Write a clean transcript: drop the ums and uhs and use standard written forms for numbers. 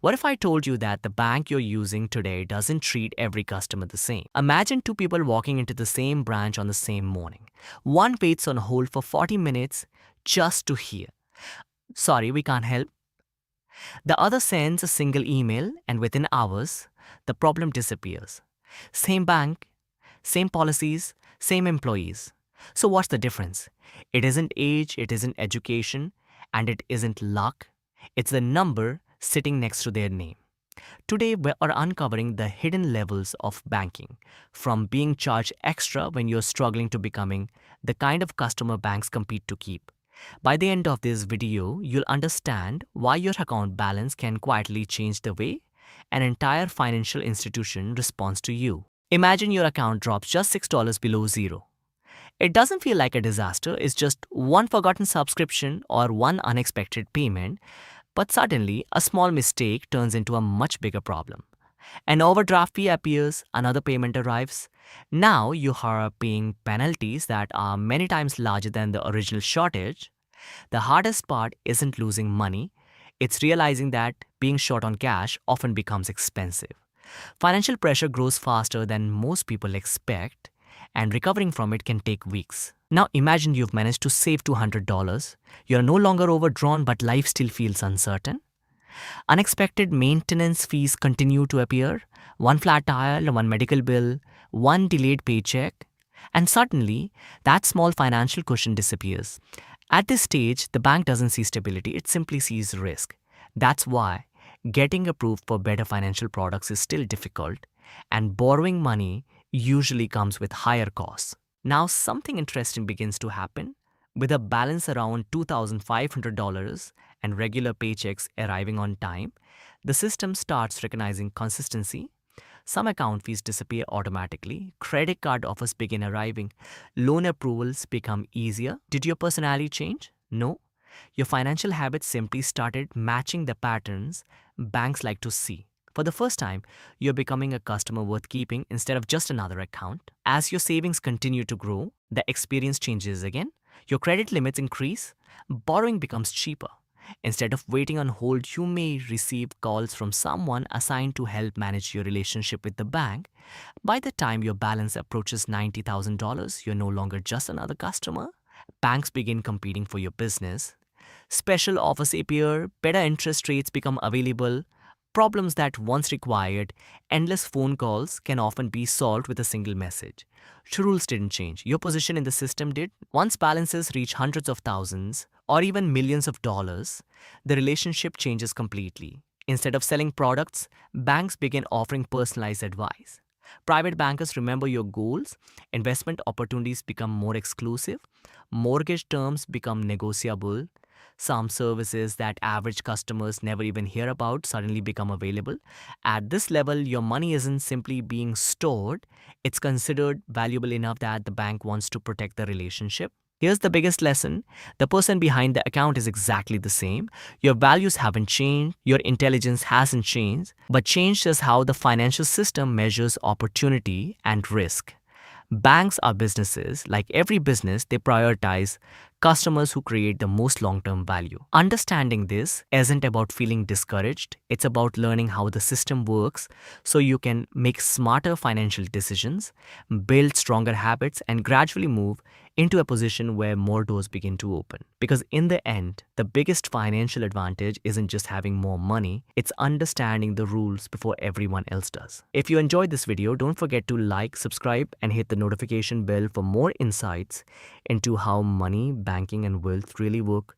What if I told you that the bank you're using today doesn't treat every customer the same? Imagine two people walking into the same branch on the same morning. One waits on hold for 40 minutes just to hear, "Sorry, we can't help." The other sends a single email, and within hours, the problem disappears. Same bank, same policies, same employees. So, what's the difference? It isn't age, it isn't education, and it isn't luck. It's the number sitting next to their name. Today, we are uncovering the hidden levels of banking, from being charged extra when you're struggling to becoming the kind of customer banks compete to keep. By the end of this video, you'll understand why your account balance can quietly change the way an entire financial institution responds to you. Imagine your account drops just $6 below zero. It doesn't feel like a disaster, it's just one forgotten subscription or one unexpected payment, but suddenly a small mistake turns into a much bigger problem. An overdraft fee appears, another payment arrives. Now you are paying penalties that are many times larger than the original shortage. The hardest part isn't losing money, it's realizing that being short on cash often becomes expensive. Financial pressure grows faster than most people expect, and recovering from it can take weeks. Now imagine you've managed to save $200. You're no longer overdrawn, but life still feels uncertain. Unexpected maintenance fees continue to appear, one flat tire, one medical bill, one delayed paycheck, and suddenly that small financial cushion disappears. At this stage, the bank doesn't see stability, it simply sees risk. That's why getting approved for better financial products is still difficult, and borrowing money usually comes with higher costs. Now, something interesting begins to happen. With a balance around $2,500 and regular paychecks arriving on time, the system starts recognizing consistency. Some account fees disappear automatically, credit card offers begin arriving, loan approvals become easier. Did your personality change? No. Your financial habits simply started matching the patterns banks like to see. For the first time, you're becoming a customer worth keeping instead of just another account. As your savings continue to grow, the experience changes again. Your credit limits increase, borrowing becomes cheaper. Instead of waiting on hold, you may receive calls from someone assigned to help manage your relationship with the bank. By the time your balance approaches $90,000, you're no longer just another customer. Banks begin competing for your business. Special offers appear, better interest rates become available. Problems that once required endless phone calls can often be solved with a single message. Rules didn't change. Your position in the system did. Once balances reach hundreds of thousands or even millions of dollars, the relationship changes completely. Instead of selling products, banks begin offering personalized advice. Private bankers remember your goals, investment opportunities become more exclusive, mortgage terms become negotiable, some services that average customers never even hear about suddenly become available. At this level, your money isn't simply being stored, it's considered valuable enough that the bank wants to protect the relationship. Here's the biggest lesson: the person behind the account is exactly the same. Your values haven't changed, your intelligence hasn't changed, but changed is how the financial system measures opportunity and risk. Banks are businesses. Like every business, they prioritize customers who create the most long term value. Understanding this isn't about feeling discouraged, it's about learning how the system works so you can make smarter financial decisions, build stronger habits, and gradually move into a position where more doors begin to open. Because in the end, the biggest financial advantage isn't just having more money, it's understanding the rules before everyone else does. If you enjoyed this video, don't forget to like, subscribe, and hit the notification bell for more insights into how money, banking, and wealth really work